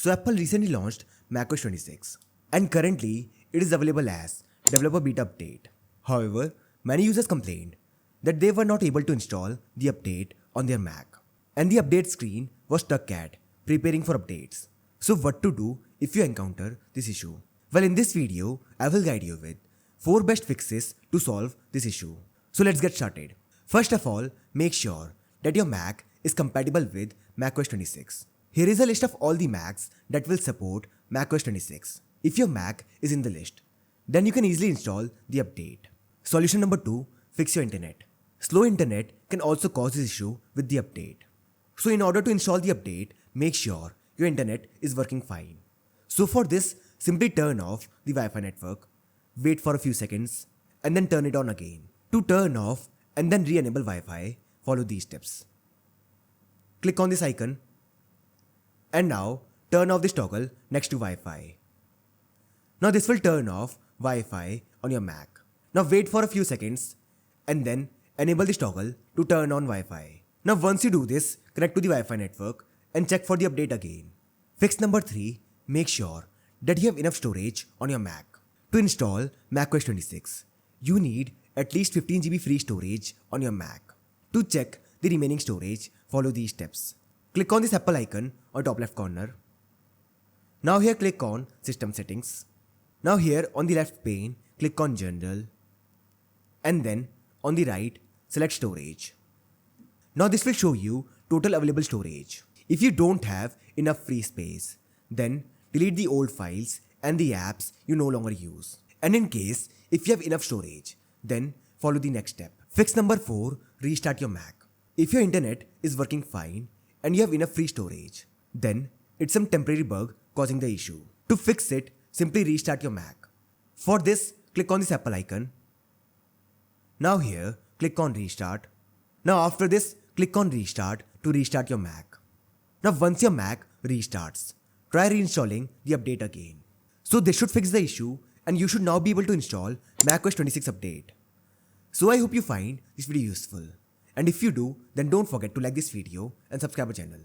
So Apple recently launched macOS 26 and currently it is available as developer beta update. However, many users complained that they were not able to install the update on their Mac and the update screen was stuck at preparing for updates. So what to do if you encounter this issue? Well, in this video, I will guide you with 4 best fixes to solve this issue. So let's get started. First of all, make sure that your Mac is compatible with macOS 26. Here is a list of all the Macs that will support macOS 26. If your Mac is in the list, then you can easily install the update. Solution number 2, fix your internet. Slow internet can also cause this issue with the update. So in order to install the update, make sure your internet is working fine. So for this, simply turn off the Wi-Fi network, wait for a few seconds, and then turn it on again. To turn off and then re-enable Wi-Fi, follow these steps. Click on this icon, and now turn off this toggle next to Wi-Fi. Now this will turn off Wi-Fi on your Mac. Now wait for a few seconds, and then enable this toggle to turn on Wi-Fi. Now once you do this, connect to the Wi-Fi network and check for the update again. Fix number 3, make sure that you have enough storage on your Mac. To install macOS 26, you need at least 15 GB free storage on your Mac. To check the remaining storage, follow these steps. Click on this Apple icon on top left corner. Now here click on System Settings. Now here on the left pane, click on General. And then on the right, select Storage. Now this will show you total available storage. If you don't have enough free space, then delete the old files and the apps you no longer use. And in case if you have enough storage, then follow the next step. Fix number 4, restart your Mac. If your internet is working fine and you have enough free storage, then it's some temporary bug causing the issue. To fix it, simply restart your Mac. For this, click on this Apple icon. Now here, click on Restart. Now after this, click on Restart to restart your Mac. Now once your Mac restarts, try reinstalling the update again. So this should fix the issue and you should now be able to install macOS 26 update. So I hope you find this video useful. And if you do, then don't forget to like this video and subscribe our channel.